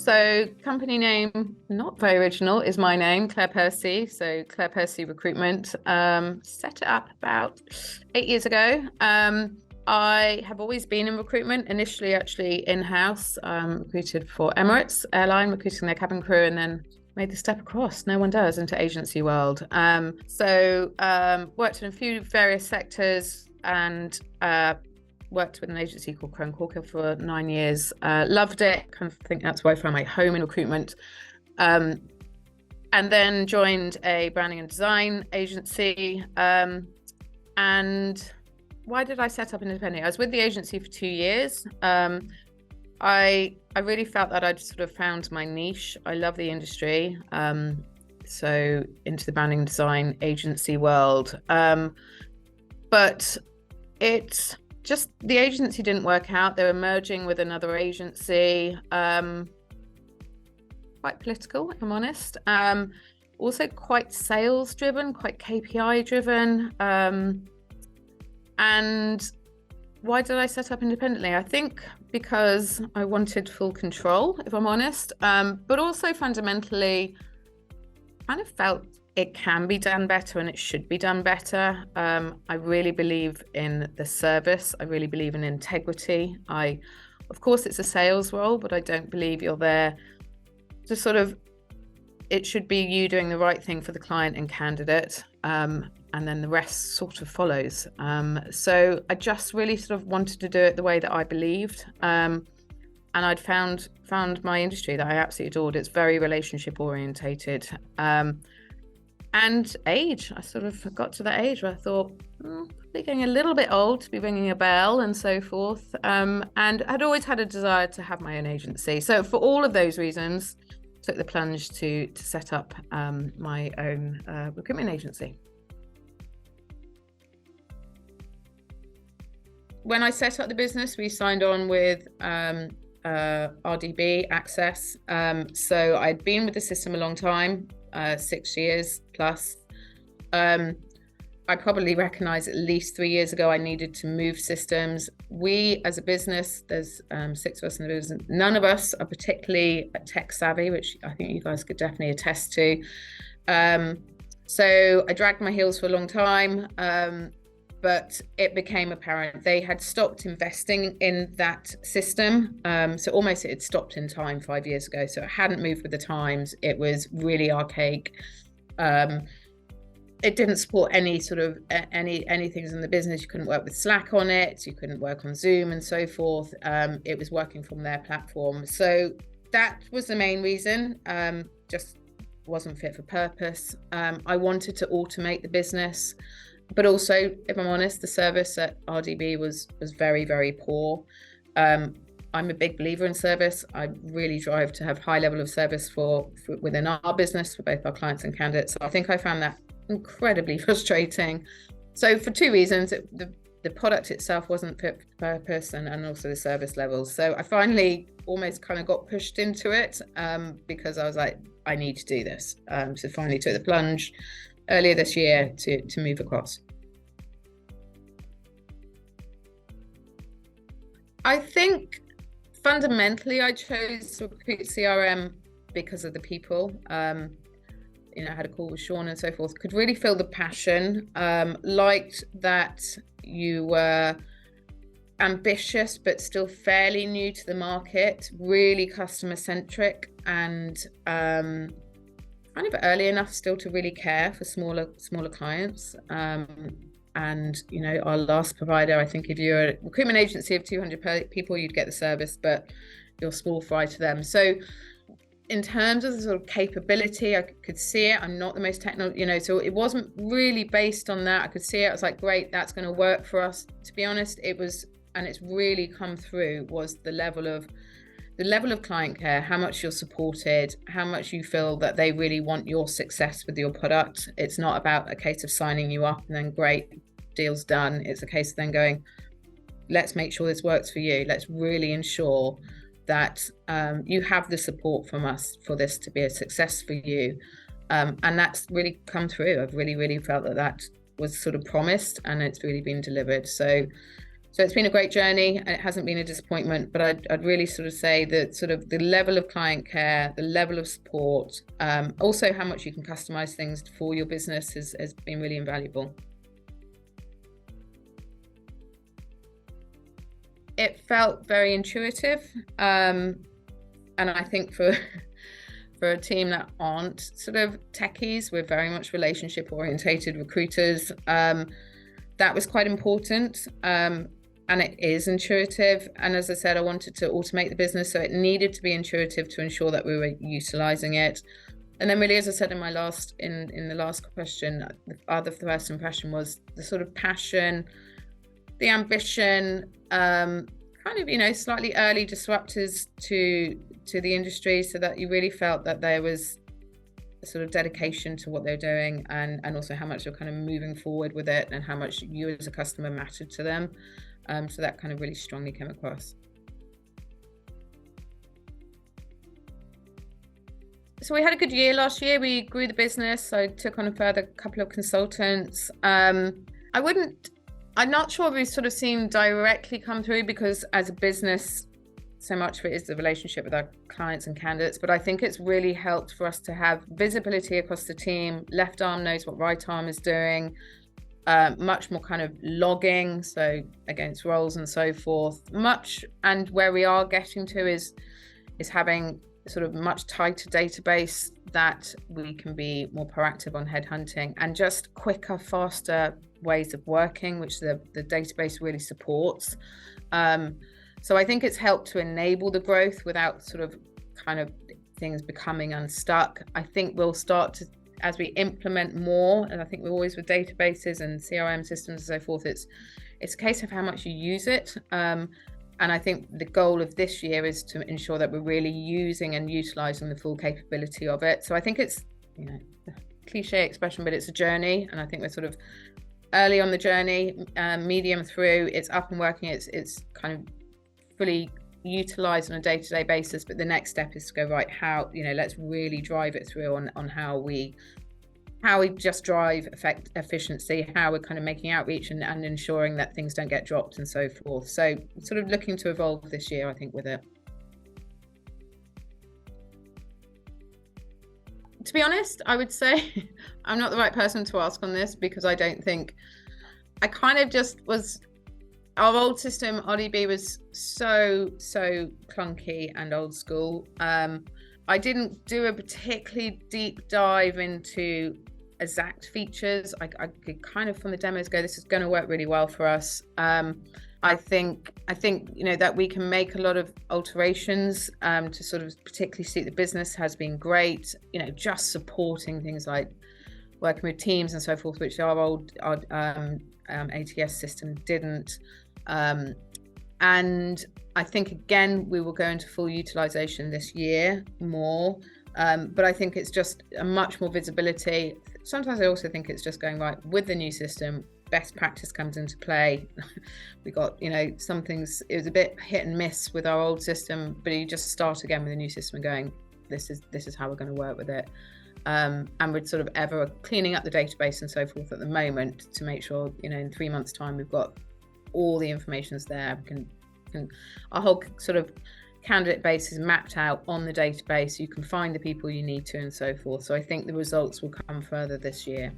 So company name, not very original, is my name, Claire Percy. So Claire Percy Recruitment. Set it up about 8 years ago. I have always been in recruitment, initially actually in-house, recruited for Emirates Airline, recruiting their cabin crew, and then made the step across, no one does, into agency world. Worked in a few various sectors and worked with an agency called Crone Corker for 9 years. Loved it. Kind of think that's where I found my home in recruitment. And then joined a branding and design agency. And why did I set up independently? I was with the agency for 2 years. I really felt that I'd sort of found my niche. I love the industry. So into the branding and design agency world. But it's just the agency didn't work out. They were merging with another agency, quite political, if I'm honest. Also quite sales driven, quite KPI driven. And why did I set up independently? I think because I wanted full control, if I'm honest, but also fundamentally kind of felt it can be done better and it should be done better. I really believe in the service. I really believe in integrity. Of course, it's a sales role, but I don't believe you're there to sort of, it should be you doing the right thing for the client and candidate, and then the rest sort of follows. So I just really sort of wanted to do it the way that I believed. And I'd found my industry that I absolutely adored. It's very relationship orientated. And age, I sort of got to that age where I thought, probably getting a little bit old to be ringing a bell and so forth. And I'd always had a desire to have my own agency. So for all of those reasons, took the plunge to set up my own recruitment agency. When I set up the business, we signed on with RDB Access. So I'd been with the system a long time. 6 years plus. I probably recognized at least 3 years ago I needed to move systems. We as a business, there's 6 of us in the business, none of us are particularly tech savvy, which I think you guys could definitely attest to. So I dragged my heels for a long time, but it became apparent they had stopped investing in that system. So almost it had stopped in time 5 years ago. So it hadn't moved with the times. It was really archaic. It didn't support any sort of any things in the business. You couldn't work with Slack on it. You couldn't work on Zoom and so forth. It was working from their platform. So that was the main reason. Just wasn't fit for purpose. I wanted to automate the business. But also, if I'm honest, the service at RDB was very, very poor. I'm a big believer in service. I really drive to have high level of service for within our business, for both our clients and candidates. So I think I found that incredibly frustrating. So for 2 reasons, the product itself wasn't fit for purpose and also the service levels. So I finally almost kind of got pushed into it because I was like, I need to do this. So finally took the plunge earlier this year to move across. I think fundamentally I chose to recruit CRM because of the people. I had a call with Sean and so forth, could really feel the passion, liked that you were ambitious but still fairly new to the market, really customer centric, and kind of early enough still to really care for smaller clients. And our last provider, I think if you're a recruitment agency of 200 people, you'd get the service, but you're small fry to them. So in terms of the sort of capability, I could see it. I'm not the most technical, so it wasn't really based on that. I could see it. I was like, great, that's going to work for us. To be honest, it was, and it's really come through, was the level of client care, how much you're supported, how much you feel that they really want your success with your product. It's not about a case of signing you up and then great, deal's done. It's a case of then going, let's make sure this works for you. Let's really ensure that you have the support from us for this to be a success for you. And that's really come through. I've really, really felt that was sort of promised and it's really been delivered. So So it's been a great journey, and it hasn't been a disappointment, but I'd really sort of say that sort of the level of client care, the level of support, also how much you can customize things for your business has been really invaluable. It felt very intuitive. And I think for a team that aren't sort of techies, we're very much relationship orientated recruiters. That was quite important. And it is intuitive. And as I said, I wanted to automate the business, so it needed to be intuitive to ensure that we were utilizing it. And then really, as I said in the last question, the first impression was the sort of passion, the ambition, kind of, slightly early disruptors to the industry, so that you really felt that there was a sort of dedication to what they're doing, and also how much you're kind of moving forward with it, and how much you as a customer mattered to them. So that kind of really strongly came across. So we had a good year last year. We grew the business. I took on a further couple of consultants. I'm not sure we've sort of seen directly come through, because as a business, so much of it is the relationship with our clients and candidates. But I think it's really helped for us to have visibility across the team. Left arm knows what right arm is doing. Much more kind of logging, so against roles and so forth. And where we are getting to is having sort of much tighter database, that we can be more proactive on headhunting, and just quicker, faster ways of working, which the database really supports. So I think it's helped to enable the growth without sort of kind of things becoming unstuck. I think we'll start to, as we implement more, and I think we're always with databases and CRM systems and so forth, it's a case of how much you use it. And I think the goal of this year is to ensure that we're really using and utilizing the full capability of it. So I think it's, cliche expression, but it's a journey. And I think we're sort of early on the journey, medium through, it's up and working. It's kind of fully utilized on a day-to-day basis, but the next step is to go, right, how, let's really drive it through on how we just drive efficiency, how we're kind of making outreach and ensuring that things don't get dropped and so forth. So sort of looking to evolve this year, I think, with it. To be honest, I would say I'm not the right person to ask on this, because I kind of just was, our old system, RDB, was so clunky and old school. I didn't do a particularly deep dive into exact features. I could kind of, from the demos, go, this is going to work really well for us. I think that we can make a lot of alterations to sort of particularly suit the business has been great. Just supporting things like working with teams and so forth, which our old ATS system didn't. And I think, again, we will go into full utilization this year more. But I think it's just a much more visibility. Sometimes I also think it's just going, right, with the new system, best practice comes into play. We got, some things, it was a bit hit and miss with our old system, but you just start again with a new system and going, this is how we're going to work with it. And we're sort of ever cleaning up the database and so forth at the moment to make sure, in 3 months' time, we've got all the information's there. Our whole sort of candidate base is mapped out on the database. You can find the people you need to and so forth. So I think the results will come further this year.